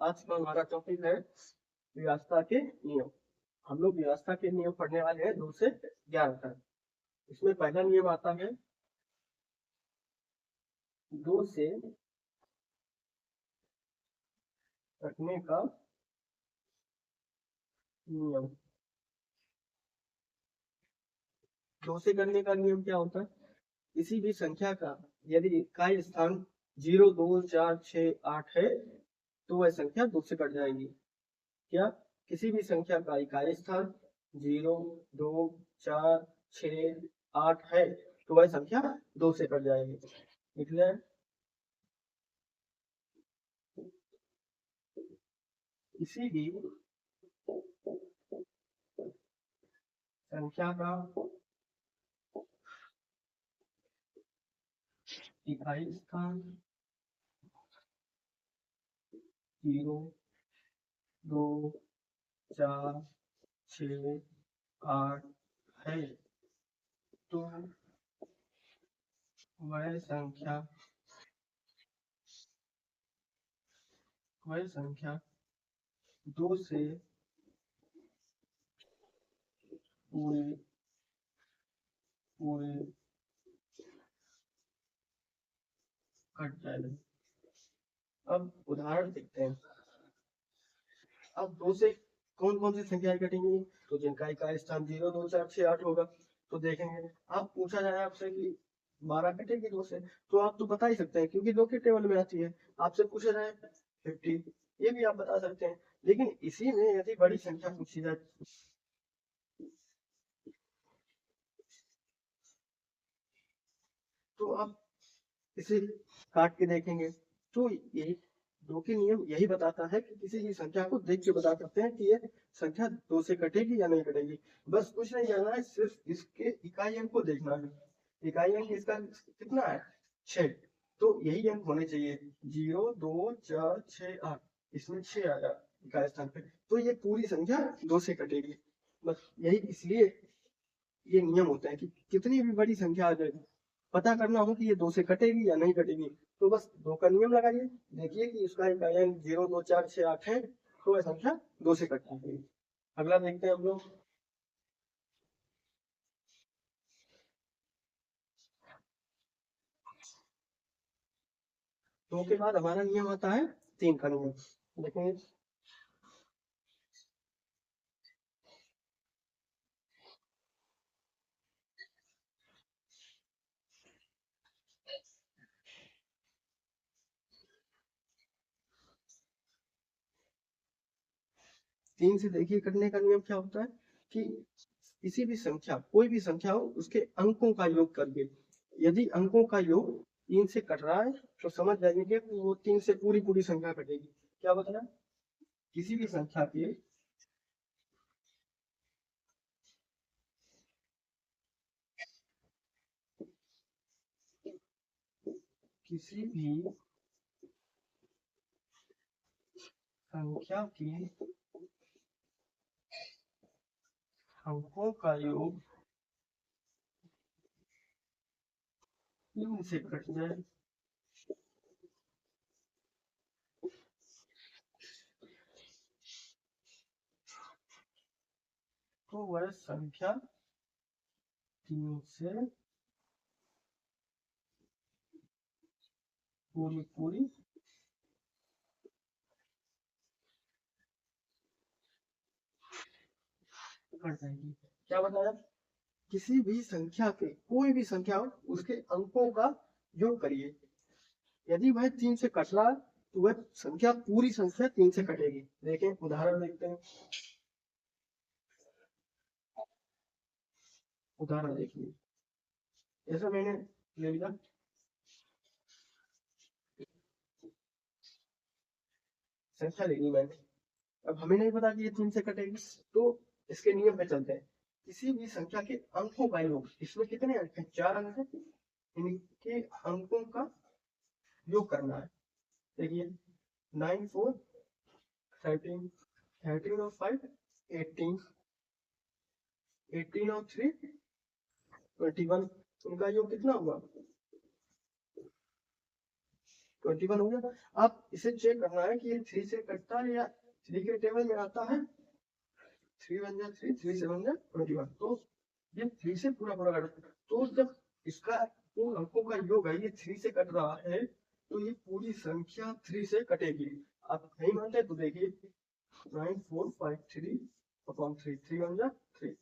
आज का हमारा टॉपिक है व्यवस्था के नियम। हम लोग व्यवस्था के नियम पढ़ने वाले हैं 2 से 11 तक। इसमें पहला नियम आता है 2 से कटने का नियम। 2 से कटने का नियम क्या होता है? किसी भी संख्या का यदि इकाई स्थान 0, 2, 4, 6, 8 है तो वह संख्या 2 से कट जाएगी। क्या किसी भी संख्या का इकाई स्थान 0, 2, 4, 6, 8 है तो वह संख्या 2 से कट जाएगी। इसलिए किसी भी संख्या का इकाई स्थान 0, 2, 4, 6, 8 है तो वह संख्या 2 से पूरे कट जाएगी। अब उदाहरण देखते हैं। अब 2 से कौन कौन सी संख्याएं कटेंगी? तो जिनका इकाई स्थान 0, 2, 4, 6, 8 होगा तो देखेंगे। आप पूछा जाए आपसे कि 12 कटेगी 2 से, तो आप तो बता ही सकते हैं क्योंकि 2 के टेबल में आती है। आपसे पूछा जाए 50, ये भी आप बता सकते हैं। लेकिन इसी में यदि बड़ी संख्या पूछी जाए तो आप इसे काट के देखेंगे। तो यही 2 के नियम यही बताता है कि किसी भी संख्या को देख के बता सकते हैं कि ये संख्या 2 से कटेगी या नहीं कटेगी। बस कुछ नहीं जानना है, सिर्फ इसके इकाई अंक को देखना है। इकाई अंक इसका कितना है? 6। तो यही अंक होने चाहिए 0, 2, 4, 6, 8। इसमें 6 आया इकाई स्थान पे तो ये पूरी संख्या 2 से कटेगी। बस यही इसलिए ये नियम होते हैं कि कितनी भी बड़ी संख्या आ जाए पता करना हो कि ये 2 से कटेगी या नहीं कटेगी तो बस 2 का नियम लगाइए। देखिए कि उसका इकाई अंक 0, 2, 4, 6, 8 है तो वह संख्या 2 से कटेगी। अगला देखते हैं हम लोग। 2 के बाद हमारा नियम आता है 3 का नियम। देखेंगे 3 से देखिए कटने का नियम क्या होता है कि किसी भी संख्या कोई भी संख्या हो उसके अंकों का योग करके यदि अंकों का योग 3 से कट रहा है तो समझ जाइए कि वो 3 से पूरी पूरी संख्या कटेगी। क्या बताया? किसी भी संख्या के किसी भी संख्या के अंकों का योग 3 से कट जाए तो वह संख्या 3 से पूरी पूरी कट जाएगी। क्या बताया? किसी भी संख्या के कोई भी संख्या हो उसके अंकों का योग करिए। यदि वह 3 से कट रहा है तो वह संख्या पूरी संख्या 3 से कटेगी। देखें उदाहरण देखते हैं। उदाहरण देखिए ऐसा मैंने ले लिया संख्या ले ली मैंने। अब हमें नहीं पता कि ये 3 से कटेगी तो इसके नियम पे चलते हैं। किसी भी संख्या के अंकों का योग, इसमें कितने अंक हैं? 4 अंक है। इनके अंकों का योग करना है। देखिए 9, 4, 13, 13 और 5, 18, 18 और 3, 21। उनका योग कितना हुआ? 21 हो गया। अब इसे चेक करना है कि ये 3 से कटता है या 3 के टेबल में आता है। 3 1 जा 3, 3 7 जा 21। तो ये 3 से पूरा पूरा कट, तो जब इसका इन अंकों का योग है ये 3 से कट रहा है तो ये पूरी संख्या 3 से कटेगी। आप नहीं मानते तो देखिए 9453 अपॉन 3, 3 1 जा 3,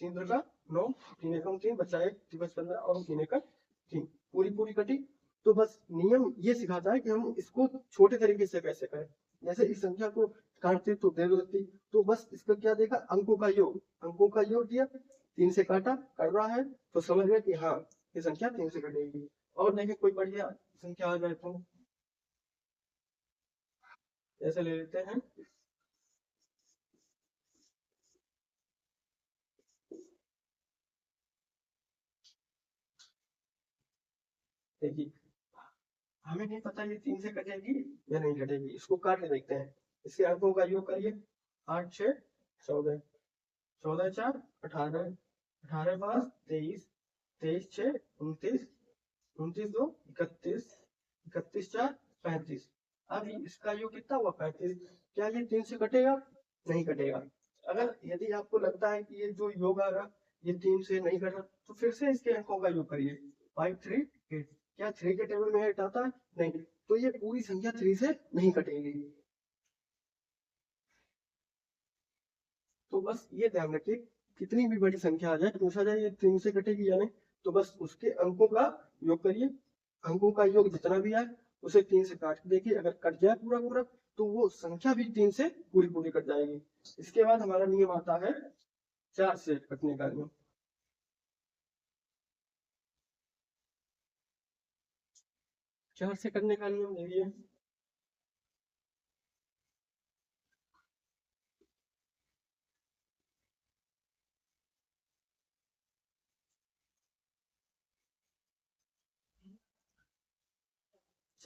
3 2 का 9, 3 एकम 3 बचा 1, 3 5 15 और 3 एकम 3, पूरी पूरी कटी। तो बस नियम ये सिखाता है कि हम इसको छोटे तरीके से कैसे करें। जैसे इस संख्या को काटते तो देर लगती, तो बस इसका क्या देखा, अंकों का योग, अंकों का योग दिया, 3 से काटा, कर रहा है तो समझ गए कि हाँ ये संख्या 3 से कटेगी। और देखिए कोई बढ़िया संख्या आ जाए तो ऐसे ले लेते हैं, देखिए हमें नहीं पता ये 3 से कटेगी या नहीं कटेगी, इसको काट के देखते हैं। इसके अंकों का योग करिए, 8 6 14, 14 4 18, 18 5 23, 23 6 29, 29 2 31, 31 4 35। अब इसका योग कितना हुआ 35। क्या ये 3 से कटेगा? नहीं कटेगा। अगर यदि आपको लगता है कि ये जो योग आ रहा ये 3 से नहीं कट रहा तो फिर से इसके अंकों का योग करिए, 5 3 8। क्या 3 के टेबल में 8 आता है? नहीं, तो ये पूरी संख्या 3 से नहीं कटेगी। तो बस ये ध्यान रखिए, कितनी भी बड़ी संख्या आ जाए पूछा जाए ये 3 से कटेगी या नहीं, तो बस उसके अंकों का योग करिए। अंकों का योग जितना भी आए उसे 3 से काट के देखिए, अगर कट जाए पूरा पूरा तो वो संख्या भी 3 से पूरी पूरी कट जाएगी। इसके बाद हमारा नियम आता है 4 से कटने का नियम। 4 से कटने का नियम देखिए,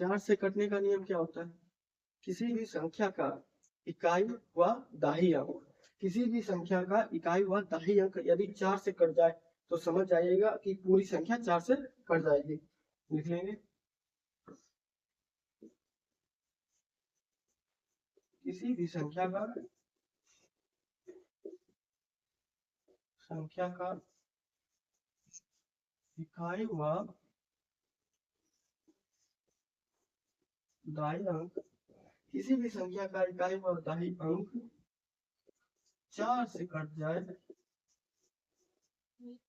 4 से कटने का नियम क्या होता है, किसी भी संख्या का इकाई व दाही अंक, किसी भी संख्या का इकाई व दाही अंक यदि 4 से कट जाए तो समझ जाइएगा कि पूरी संख्या 4 से कट जाएगी। लिख लेंगे, किसी भी संख्या का इकाई व दाही अंक, किसी भी संख्या का इकाई व दाही अंक 4 से कट जाए,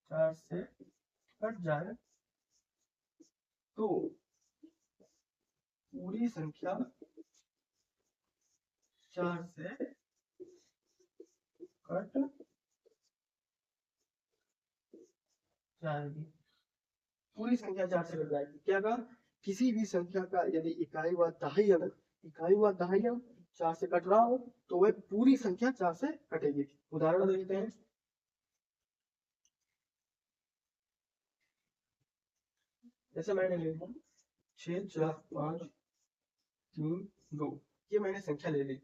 4 से कट जाए तो पूरी संख्या 4 से कट जाएगी। पूरी संख्या 4 से कट जाएगी। क्या कहा, किसी भी संख्या का यदि इकाई व दहाई अंक, इकाई व दहाई अंक 4 से कट रहा हो तो वह पूरी संख्या 4 से कटेगी। उदाहरण देखते हैं, जैसे मैंने लिखा 6 4 5 3 2, ये मैंने संख्या ले ली।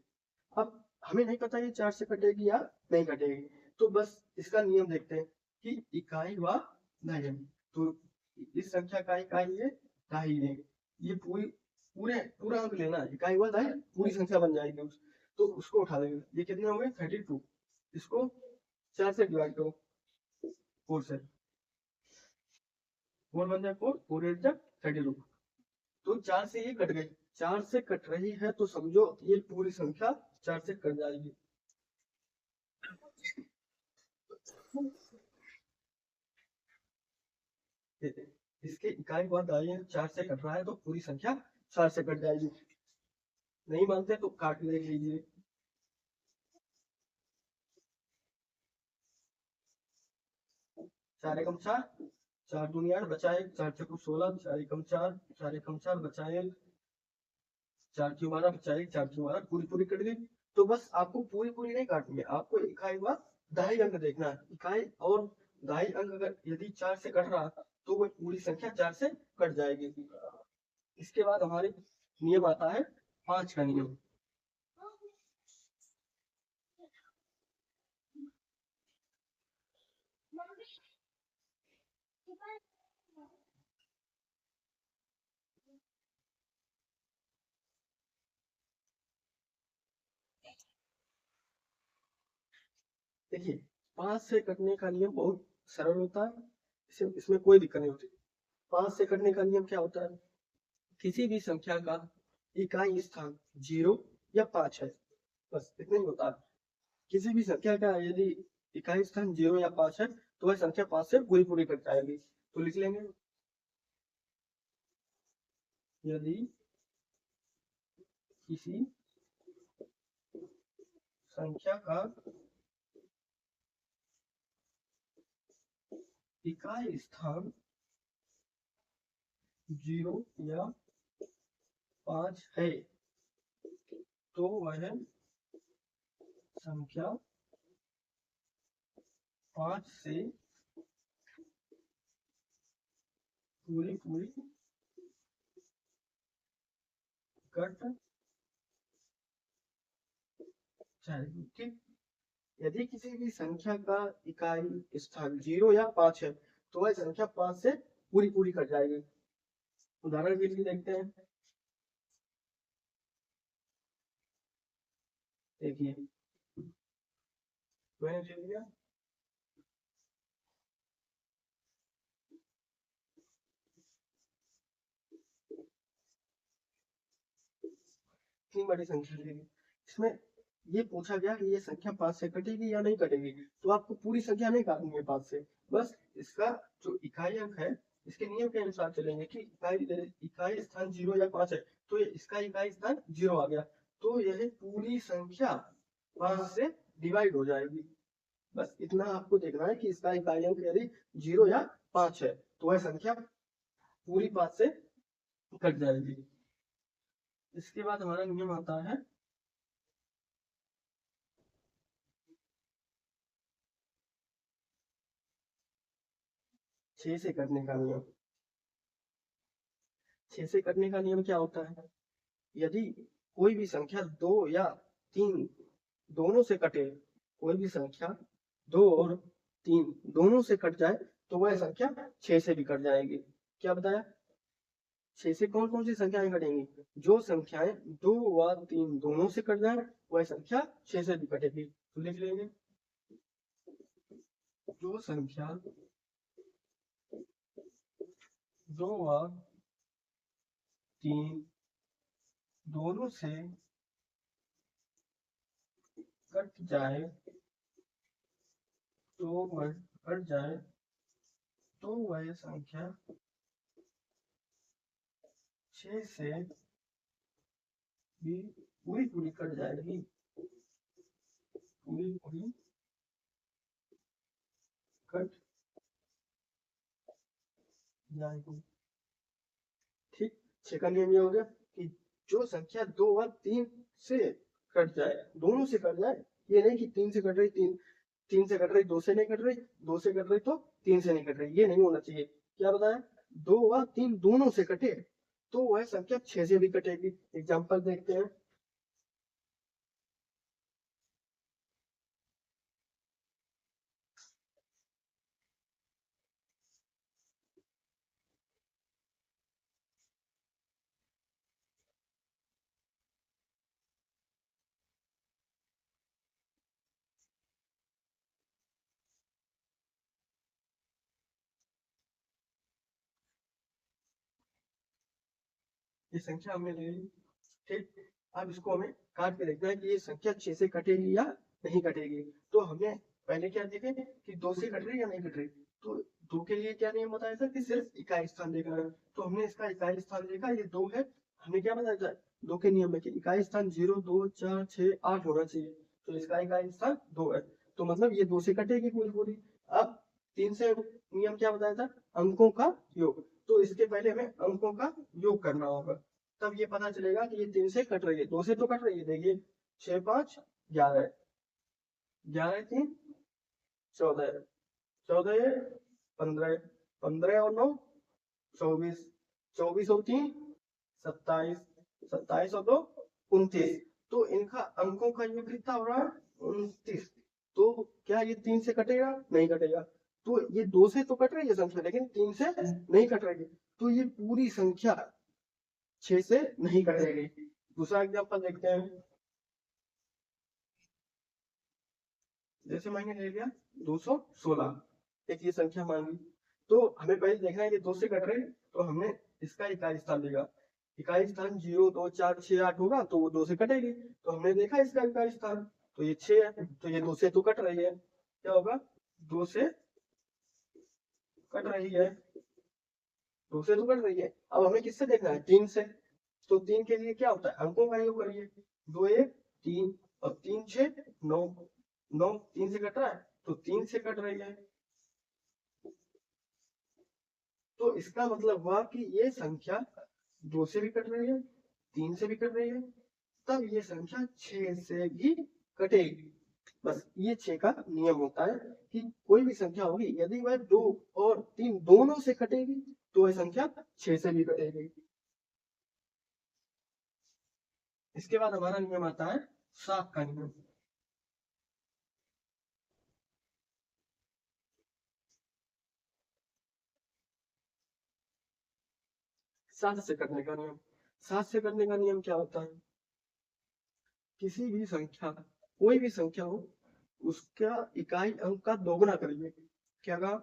अब हमें नहीं पता ये 4 से कटेगी या नहीं कटेगी, तो बस इसका नियम देखते हैं कि इकाई व दहाई अंक, तो इस संख्या का इकाई है दहाई है, ये पूरी पूरे पूरा अंक लेना है, इकाई व दहाई पूरी संख्या बन जाएगी तो उसको उठा देंगे। ये कितने हो गए 32, इसको 4 से डिवाइड करो, 4 से, 4 बन जाए 4, 4 8 जा 32, तो 4 से ये कट गई। 4 से कट रही है तो समझो ये पूरी संख्या 4 से कट जाएगी। इसके इकाई व दहाई 4 से कट रहा है तो पूरी संख्या 4 से कट जाएगी। नहीं मानते तो काट ले लीजिए, 4 एकम 4, 4 दूनी 8 बचा 1, 4 चौको 16, 4 एकम 4, 4 एकम 4 बचा 1, 4 क्यों 12 बचा 1, 4 क्यों 12 पूरी पूरी कट गई। तो बस आपको पूरी पूरी नहीं काटनी है, आपको इकाई व दहाई अंक देखना है। इकाई और दहाई अंक अगर यदि 4 से कट रहा तो वह पूरी संख्या 4 से कट जाएगी। इसके बाद हमारे नियम आता है 5 का नियम। देखिए 5 से कटने का नियम बहुत सरल होता है, इसमें कोई दिक्कत नहीं होती। 5 से कटने का नियम क्या होता है, किसी भी संख्या का इकाई स्थान 0 या 5 है, बस इतना ही होता है। किसी भी संख्या का यदि इकाई स्थान 0 या 5 है तो वह संख्या 5 से पूरी पूरी कट जाएगी। तो लिख लेंगे, यदि किसी संख्या का इकाई स्थान 0 या 5 है तो वह संख्या 5 से पूरी पूरी कट जाएगी। ठीक, यदि किसी भी संख्या का इकाई स्थान 0 या 5 है तो वह संख्या 5 से पूरी पूरी कट जाएगी। उदाहरण के लिए देखते हैं, देखिए मैंने ले लिया 3 बड़ी संख्या ले ली, इसमें ये पूछा गया कि ये संख्या 5 से कटेगी या नहीं कटेगी, तो आपको पूरी संख्या नहीं काटनी है 5 से, बस इसका जो इकाई अंक है इसके नियम के अनुसार चलेंगे कि इकाई स्थान 0 या 5 है तो ये इसका इकाई स्थान 0 आ गया, तो यह पूरी संख्या 5 से डिवाइड हो जाएगी। बस इतना आपको देखना है कि इसका इकाई अंक यदि 0 या 5 है तो वह संख्या पूरी 5 से कट जाएगी। इसके बाद हमारा नियम आता है 6 से कटने का नियम। 6 से कटने का नियम क्या होता है, यदि कोई भी संख्या 2 या 3 दोनों से कटे, कोई भी संख्या 2 और 3 दोनों से कट जाए तो वह संख्या 6 से भी कट जाएगी। क्या बताया, 6 से कौन कौन सी संख्याएं कटेंगी, जो संख्याएं 2 व 3 दोनों से कट जाए वह संख्या 6 से भी कटेगी। तो लिख लेंगे, जो संख्या 2 व 3 दोनों से कट जाए तो वह कट जाए तो वह संख्या 6 से भी पूरी पूरी कट जाएगी, पूरी पूरी कट जाएगी। ठीक, 6 का नियम ये हो गया कि जो संख्या 2 व 3 से कट जाए, दोनों से कट जाए, ये नहीं कि 3 से कट रही 3 से कट रही 2 से नहीं कट रही, 2 से कट रही तो 3 से नहीं कट रही, ये नहीं होना चाहिए। क्या बताया, 2 व 3 दोनों से कटे तो वह संख्या 6 से भी कटेगी। एग्जाम्पल देखते हैं, ये संख्या हमने ले ली। ठीक, अब इसको हमें काट के देखना है कि ये संख्या 6 से कटेगी या नहीं कटेगी। तो हमने पहले क्या देखे कि 2 से कट रही या नहीं कट रही, तो 2 के लिए क्या नियम बताया था कि सिर्फ इकाई स्थान देखना है, तो हमने इसका इकाई स्थान देखा, ये 2 है। हमें क्या बताया था 2 के नियम में कि इकाई स्थान 0 2 4 6 8 होना चाहिए, तो इसका इकाई स्थान 2 है, तो मतलब ये 2 से कटेगी पूरी पूरी। अब 3 से नियम क्या बताया था, अंकों का योग, तो इसके पहले हमें अंकों का योग करना होगा, तब ये पता चलेगा कि ये 3 से कट रही है, 2 से तो कट रही है। देखिए 6 5 11, 11 3 14, 14 15, 15 और 9 24, 24 और 3 27, 27 और 2 29, तो इनका अंकों का योग कितना हो रहा है 29। तो क्या ये 3 से कटेगा, नहीं कटेगा, तो ये 2 से तो कट रही है संख्या लेकिन 3 से नहीं कट रही है, तो ये पूरी संख्या 6 से नहीं कटेगी। दूसरा एग्जांपल देखते हैं, जैसे मैंने ले लिया 216, एक ये संख्या मांगी, तो हमें पहले देखना है ये 2 से कट रहे हैं, तो हमने इसका इकाई स्थान लेगा। इकाई स्थान 0 2 4 6 8 होगा, तो वो 2 से कटेगी, तो हमने देखा इसका इकाई स्थान, तो ये 6 है, तो ये 2 से तो कट रही है, क्या होगा 2 से कट रही है, 2 से तो कट रही है। अब हमें किससे देखना है, 3 से, तो 3 के लिए क्या होता है, अंकों का योग करिए, 2 1 3 और 3 6 9, 9 3 से कट रहा है, तो 3 से कट रही है, तो इसका मतलब हुआ कि ये संख्या 2 से भी कट रही है, 3 से भी कट रही है, तब ये संख्या 6 से भी कटेगी। बस ये 6 का नियम होता है कि कोई भी संख्या होगी, यदि वह 2 और 3 दोनों से कटेगी तो वह संख्या 6 से भी कटेगी। इसके बाद हमारा नियम आता है 7 का नियम। 7 से करने का नियम। 7 से करने का नियम क्या होता है, किसी भी संख्या, कोई भी संख्या हो, उसका इकाई अंक का दोगुना करिए। क्या कहा,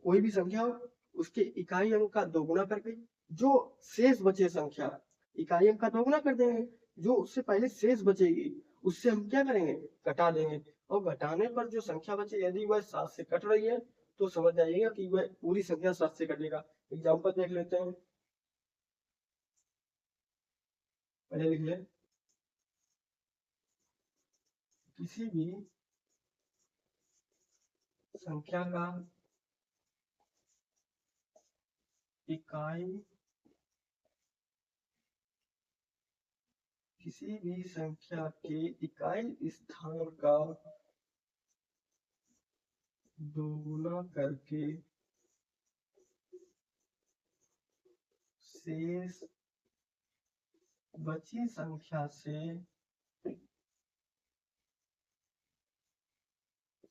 कोई भी संख्या हो, उसके इकाई अंक का दोगुना करके जो शेष बचे संख्या, इकाई अंक का दोगुना कर देंगे, जो उससे पहले शेष बचेगी उससे हम क्या करेंगे, घटा देंगे, और घटाने पर जो संख्या बचे, यदि वह 7 से कट रही है तो समझ जाइएगा कि वह पूरी संख्या 7 से कटेगा। एग्जाम्पल देख लेते हैं, पहले लिख ले, किसी भी संख्या का इकाई, किसी भी संख्या के इकाई स्थान का दोगुना करके शेष बची संख्या से,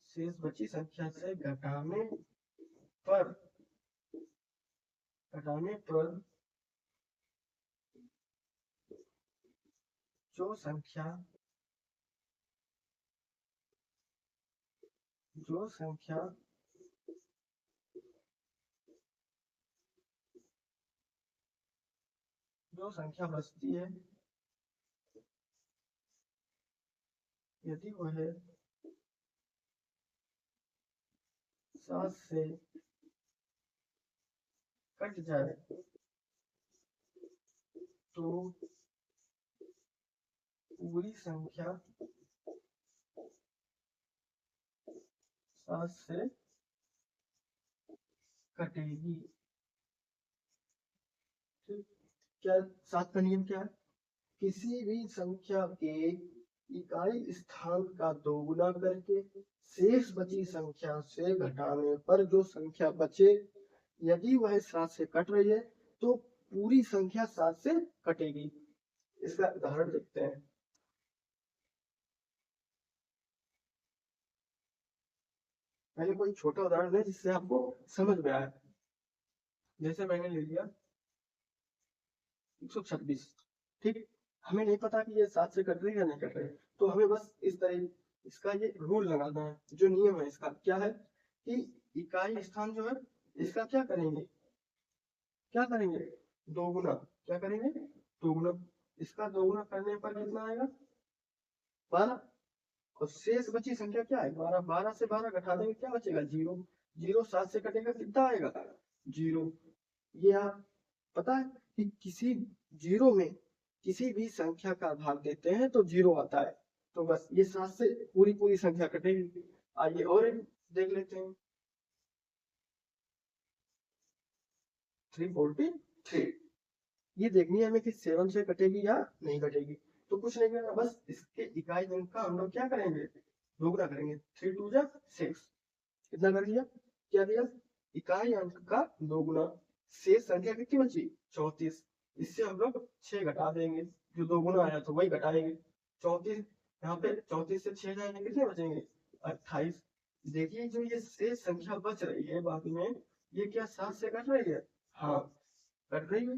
शेष बची संख्या से घटाने पर, घटाने पर जो संख्या, जो संख्या जो संख्या बचती है, यदि वह 7 से कट जाए तो पूरी संख्या 7 से कटेगी। ठीक, क्या 7 का नियम क्या है, किसी भी संख्या के इकाई स्थान का दोगुना करके शेष बची संख्या से घटाने पर जो संख्या बचे, यदि वह 7 से कट रही है तो पूरी संख्या 7 से कटेगी। इसका उदाहरण देखते हैं, पहले कोई छोटा उदाहरण है जिससे आपको समझ में आए। जैसे मैंने ले लिया 126, ठीक, हमें नहीं पता कि ये 7 से कट रही है या नहीं कट रही, तो हमें बस इस तरह इसका ये रूल लगाना है, जो नियम है इसका क्या है कि इकाई स्थान जो है इसका क्या करेंगे, क्या करेंगे, दोगुना, क्या करेंगे, दोगुना, इसका दोगुना करने पर कितना आएगा, 12, और शेष बची संख्या क्या है 12, 12 से 12 घटा देंगे क्या बचेगा, 0, 0 7 से कटेगा कितना आएगा, 0। ये आप पता है कि किसी 0 में किसी भी संख्या का भाग देते हैं तो 0 आता है, तो बस ये 7 से पूरी पूरी संख्या कटेगी। आइए और एक देख लेते हैं, 343, ये देखनी है हमें कि 7 से कटेगी या नहीं कटेगी, तो कुछ नहीं करना, बस इसके इकाई अंक का हम लोग क्या करेंगे, दोगुना करेंगे, 3 2 जा 6, कितना कर दिया, क्या दिया, इकाई अंक का दोगुना, शेष संख्या कितनी बची 34, इससे हम लोग 6 घटा देंगे, जो दोगुना आया तो वही घटाएंगे, 34, यहाँ पे 34 से 6 जाएंगे कितने बचेंगे 28। देखिए जो ये शेष संख्या बच रही है बाद में, ये क्या 7 से कट रही है, हाँ कट रही है,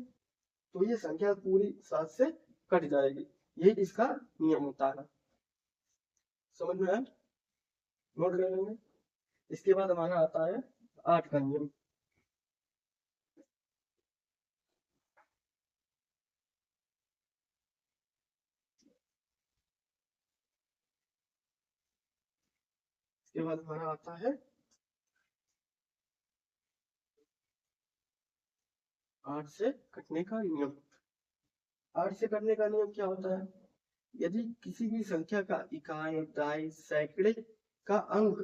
तो ये संख्या पूरी 7 से कट जाएगी, यही इसका नियम होता है। समझ में आया, नोट कर लेंगे। इसके बाद हमारा आता है 8 का नियम। इसके बाद हमारा आता है 8 से कटने का नियम। 8 से कटने का नियम क्या होता है? यदि किसी भी संख्या का इकाई, दहाई, सैकड़े का अंक,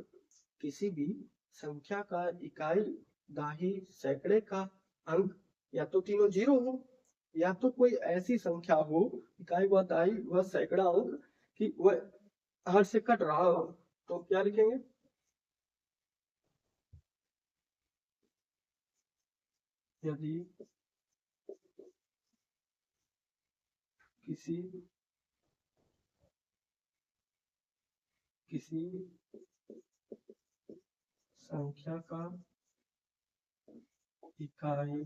किसी भी संख्या का इकाई, दहाई, सैकड़े का अंक या तो तीनों जीरो हो, या तो कोई ऐसी संख्या हो, इकाई व दहाई व सैकड़ा अंक कि वह 8 से कट रहा हो, तो क्या लिखेंगे? यदि किसी किसी संख्या का इकाई,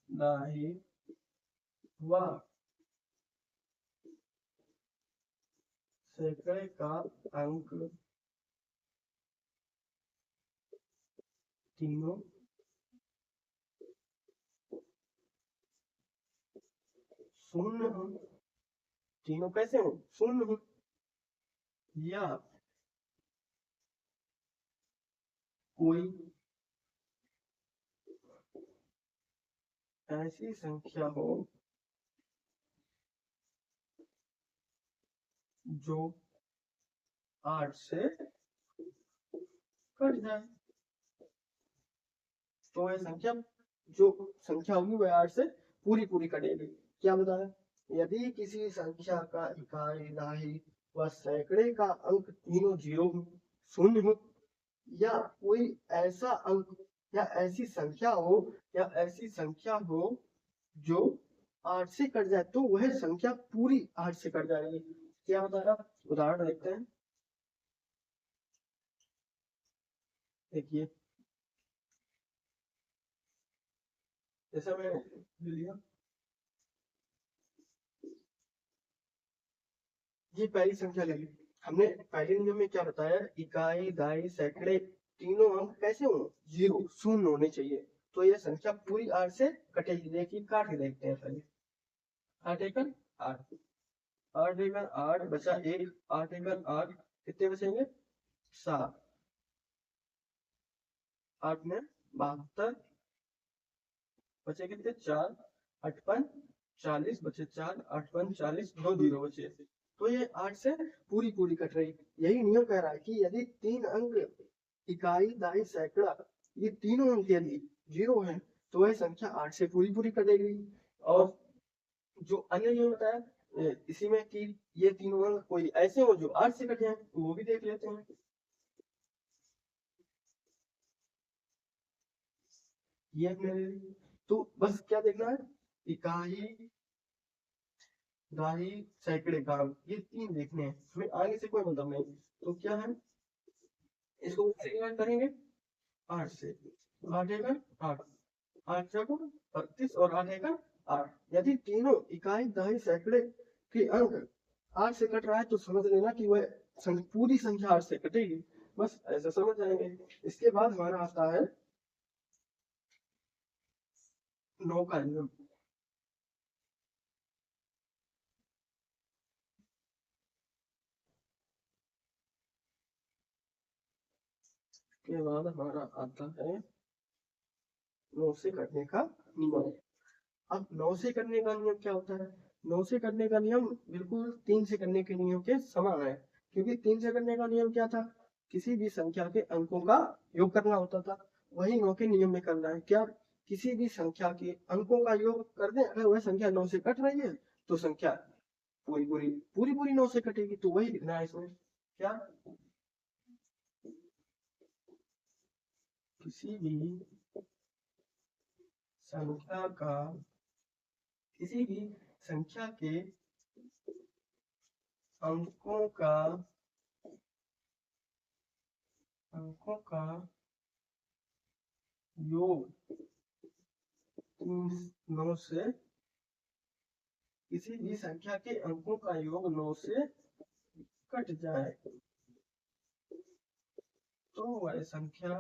दहाई व सैकड़े का अंक तीनों शून्य हो, तीनों कैसे हो? शून्य हो, या कोई ऐसी संख्या हो जो 8 से कट जाए, तो यह संख्या, जो संख्या होगी वह 8 से पूरी पूरी कटेगी। क्या बताया? यदि किसी संख्या का इकाई, दहाई व सैकड़े का अंक तीनों जीरो हो, शून्य हो, या कोई ऐसा अंक या ऐसी संख्या हो, या ऐसी संख्या हो जो 8 से कट जाए, तो वह संख्या पूरी 8 से कट जाएगी। क्या बता रहा? उदाहरण देखते हैं। देखिए, जैसा मैंने लिया, ये पहली संख्या ले ली हमने। पहले नियम में क्या बताया? इकाई, दहाई, सैकड़े तीनों अंक कैसे हो? जीरो, शून्य होने चाहिए, तो यह संख्या पूरी 8 से कटेगी। देखिए, काट के देखते हैं पहले। 8 एकड़ 8, 8 एकड़ 8 बचा 1, 8 एकड़ 8, कितने बचेंगे? 7, 8 में 72, बचे कितने? 4, 8 पन 40, बचे 4, 8 पन 40, 2 जीरो बचे, तो ये 8 से पूरी पूरी कट रही। यही नियम कह रहा है कि यदि 3 अंक, इकाई, दहाई, सैकड़ा, ये तीनों अंक यदि जीरो है, तो वह संख्या 8 से पूरी पूरी कटेगी। और जो अन्य नियम बताया इसी में कि ये तीनों अंक कोई ऐसे हो जो 8 से कटे हैं, तो वो भी देख लेते हैं। ये मेरे, तो बस क्या देखना है? इकाई, दहाई, सैकड़े का अंक, ये 3 देखने हैं हमें, आगे से कोई मतलब नहीं। तो क्या है, इसको कैसे करेंगे? 8 से, 8 एकड़ 8, 8 चौको 32 और 8 एकड़ 8। यदि तीनों इकाई, दहाई, सैकड़े के अंक 8 से कट रहा है, तो समझ लेना कि वह पूरी संख्या 8 से कटेगी। बस ऐसा समझ जाएंगे। इसके बाद हमारा आता है 9 का नियम। के बाद हमारा आता है 9 से कटने का नियम। अब 9 से करने का नियम क्या होता है? 9 से करने का नियम बिल्कुल 3 से करने के नियम के समान है। क्योंकि 3 से करने का नियम क्या था? किसी भी संख्या के अंकों का योग करना होता था। वही 9 के नियम में करना है। क्या? किसी भी संख्या के अंकों का योग कर दें, अगर वह संख्या 9 से कट रही है, तो संख्या पूरी पूरी पूरी पूरी 9 से कटेगी। तो वही लिखना है इसमें। क्या? किसी भी संख्या का, किसी भी संख्या के अंकों का, अंकों का योग 9 से, किसी भी संख्या के अंकों का योग 9 से कट जाए तो वह संख्या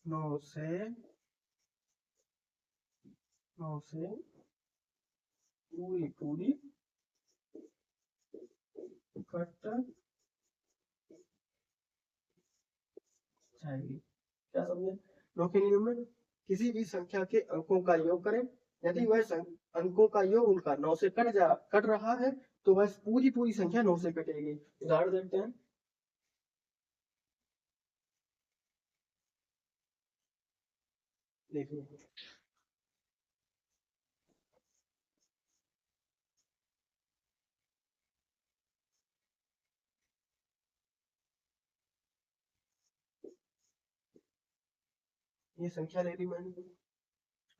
9 से पूरी कट जाएगी। क्या समझे? 9 के नियम में किसी भी संख्या के अंकों का योग करें, यदि वह अंकों का योग उनका 9 से कट रहा है तो वह पूरी संख्या 9 से कटेगी। उदाहरण देखते हैं। देखिए, ये संख्या ले ली मैंने।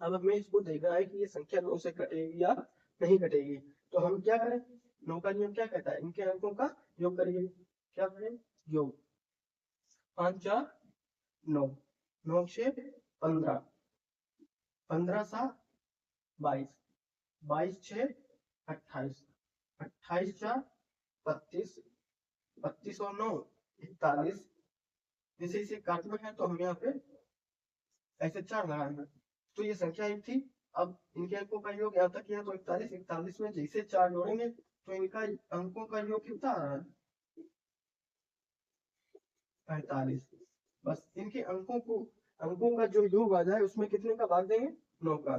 अब हमें इसको देखना है कि ये संख्या 9 से कटेगी या नहीं कटेगी। तो हम क्या करें? 9 का नियम क्या कहता है? इनके अंकों का योग करिए। क्या करें? योग। 5 4 9, 9 6 15, 15 7 22, 22 6 28, 28 4 32, 32 और 9 41। जैसे इसे काटना है तो हम यहाँ पे ऐसे 4 लगाएंगे तो ये संख्या 1 थी। अब इनके अंकों का योग यहाँ तक किया तो 41, 41 में जैसे 4 जोड़ेंगे तो इनका अंकों का योग कितना आ रहा है? 45। बस इनके अंकों का जो योग आ जाए उसमें कितने का भाग देंगे? 9 का।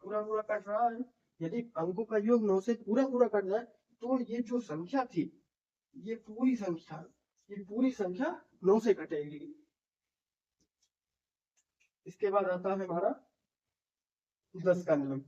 पूरा कट रहा है। यदि अंकों का योग 9 से पूरा कट जाए तो ये जो संख्या थी ये पूरी संख्या 9 से कटेगी। इसके बाद आता है हमारा 10 का नियम।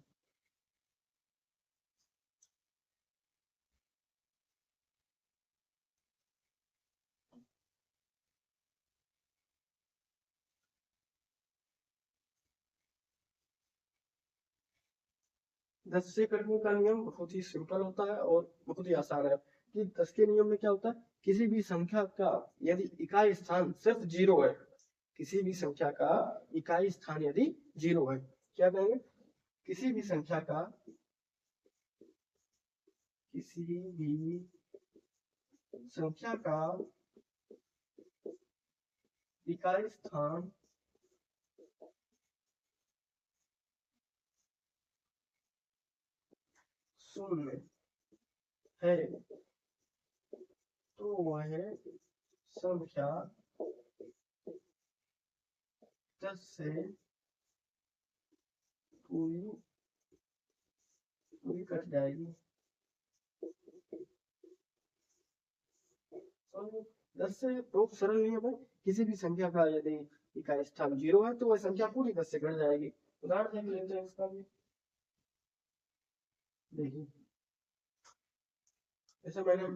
दस से करने का नियम बहुत ही सिंपल होता है और बहुत ही आसान है। कि 10 के नियम में क्या होता है? किसी भी संख्या का यदि इकाई स्थान सिर्फ 0 है, किसी भी संख्या का इकाई स्थान यदि 0 है, क्या कहेंगे? किसी भी संख्या का इकाई स्थान 0 है तो वह संख्या 10 से पूरी कट जाएगी। तो 10 से बहुत सरल नियम है। किसी भी संख्या का यदि इकाई स्थान 0 है तो वह संख्या पूरी 10 से कट जाएगी। उदाहरण देख लेते हैं इसका भी। देखिए, ऐसा मैंने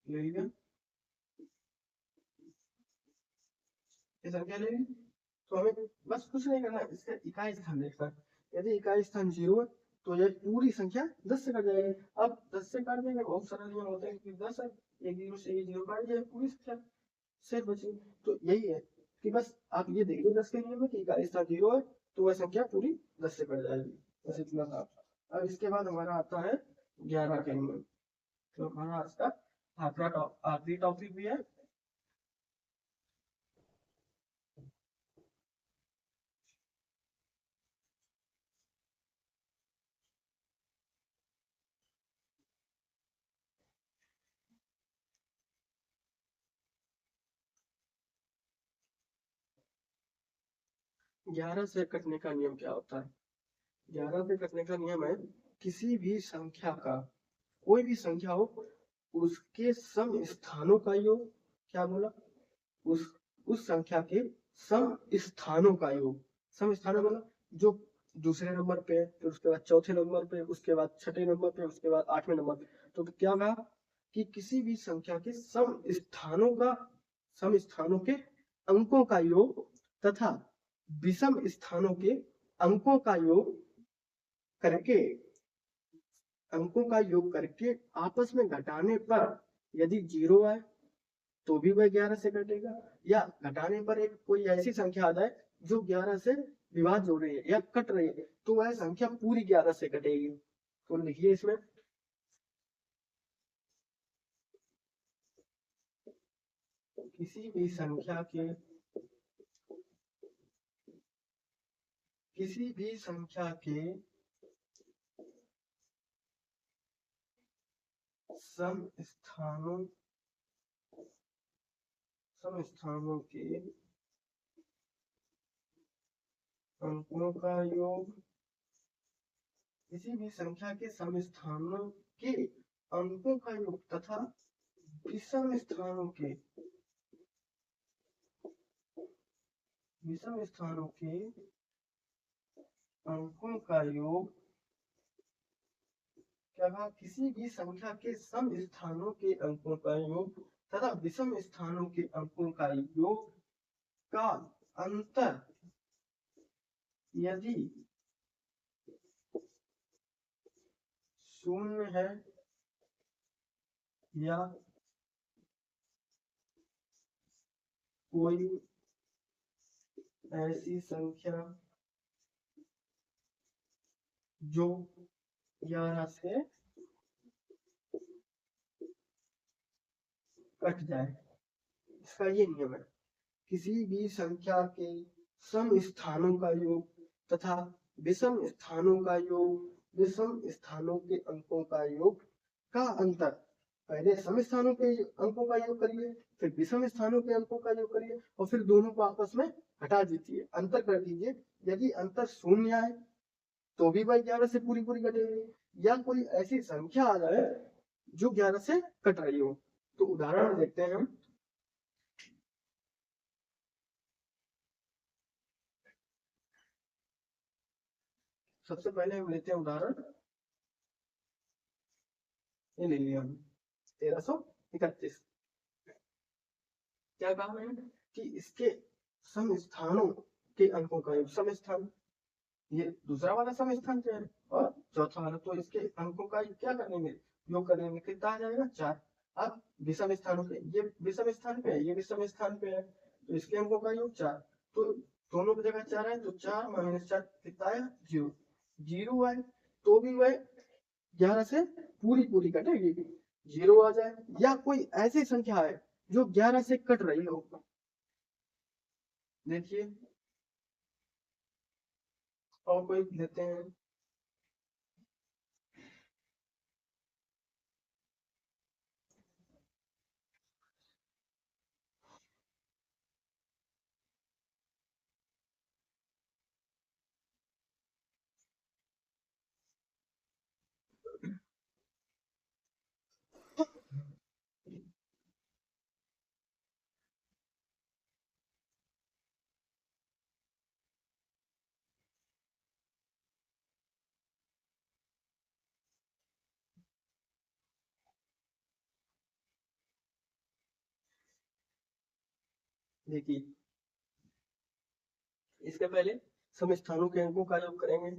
ले लिया, ये संख्या ले ली तो हमें बस कुछ नहीं करना, इसका इकाई स्थान देखना है। यदि इकाई स्थान 0 है तो यह पूरी संख्या 10 से कट जाएगी। अब 10 से काट देंगे, बहुत सरल नियम होते हैं कि 10 है, एक 0 से एक 0 काट दिया, पूरी संख्या शेष बची। तो यही है कि बस आप ये देखिए 10 के नियम में कि इकाई स्थान 0 है तो वह संख्या पूरी 10 से कट जाएगी। बस इतना था। अब इसके बाद हमारा आता है 11 के नियम। तो हमारा आज का आखिरी टॉपिक भी है। 11 से कटने का नियम क्या होता है? 11 से कटने का नियम है किसी भी संख्या का, कोई भी संख्या हो, उसके सम स्थानों का योग। क्या बोला? उस संख्या के सम स्थानों का योग। सम स्थानों मतलब जो दूसरे नंबर पे, फिर उसके बाद चौथे नंबर पे, उसके बाद छठे नंबर पे, उसके बाद 8वें नंबर पे। तो क्या कहा कि किसी भी संख्या के सम स्थानों के अंकों का योग तथा विषम स्थानों के अंकों का योग करके आपस में घटाने पर यदि 0 आए तो भी वह 11 से कटेगा, या घटाने पर एक कोई ऐसी संख्या आ जाए जो 11 से विभाज्य हो रही है या कट रही है, तो वह संख्या पूरी 11 से कटेगी। तो लिखिए इसमें किसी भी संख्या के सम स्थानों के अंकों का योग, किसी भी संख्या के सम स्थानों के अंकों का योग तथा विषम स्थानों के अंकों का योग, क्या कहा, किसी भी संख्या के सम स्थानों के अंकों का योग तथा विषम स्थानों के अंकों का योग का अंतर यदि शून्य है या कोई ऐसी संख्या जो 11 से कट जाए। इसका ये नियम है, किसी भी संख्या के सम स्थानों का योग तथा विषम स्थानों का योग, विषम स्थानों के अंकों का योग का अंतर, पहले सम स्थानों के अंकों का योग करिए, फिर विषम स्थानों के अंकों का योग करिए, और फिर दोनों को आपस में हटा दीजिए, अंतर कर दीजिए। यदि अंतर शून्य आए तो भी वह 11 से पूरी पूरी कटेगी, या कोई ऐसी संख्या आ जाए जो 11 से कट रही हो। तो उदाहरण देखते हैं हम। सबसे पहले हम लेते हैं उदाहरण, ये ले लिया हम 1331। क्या कहा मैंने कि इसके सम स्थानों के अंकों का योग, सम स्थान ये दूसरा वाला सम स्थान क्या है, और चौथा वाला, तो इसके अंकों का क्या करेंगे, योग करने में कितना आ जाएगा, 4। अब विषम स्थानों पे, ये विषम स्थान पे है, ये विषम स्थान पे है, तो इसके अंकों का योग 4, तो दोनों की जगह 4 है, तो 4 - 4 कितना आया, 0। 0 आए तो भी वह 11 से पूरी पूरी कटेगी, 0 आ जाए, या कोई ऐसी संख्या है जो 11 से कट रही हो। देखिए और कोई लेते हैं, देखिए इसके पहले सम स्थानों के अंकों का योग करेंगे।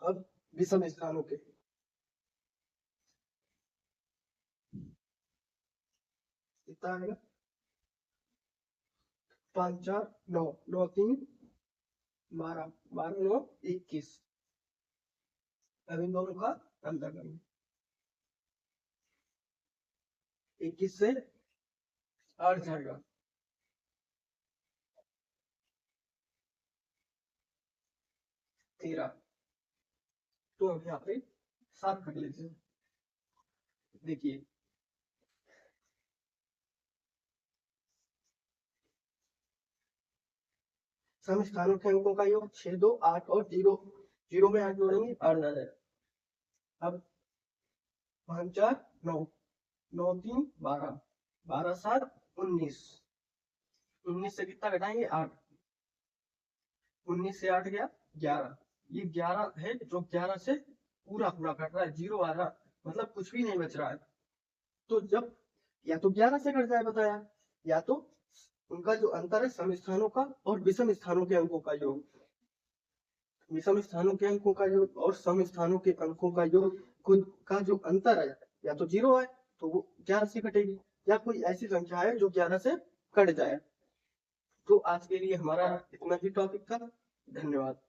अब विषम स्थानों के कितना आएगा, 5 4 9 9 3 12 12 9 21। अब इन दोनों का अंतर करेंगे, 21 से 8 जाएगा, 13, तो हम यहाँ पे 7 कर लेते हैं। देखिए सम स्थानों के अंकों का योग 6 2 8 और 0, 0 में 8 जोड़ेंगे 8 आ जाएगा। अब 5 4 9 9 3 12 12 7 19, 19 से कितना घटाएंगे, 8, 19 से 8 गया 11, ये 11 है जो 11 से पूरा पूरा कट रहा है, 0 आ रहा, मतलब कुछ भी नहीं बच रहा है। तो जब या तो 11 से कट जाए बताया, या तो उनका जो अंतर है सम स्थानों का और विषम स्थानों के अंकों का योग। विषम स्थानों के अंकों का योग और सम स्थानों के अंकों का योग खुद का जो अंतर है, या तो 0 है तो वो 11 से कटेगी, या कोई ऐसी संख्या है जो 11 से कट जाए। तो आज के लिए हमारा इतना ही टॉपिक था। धन्यवाद।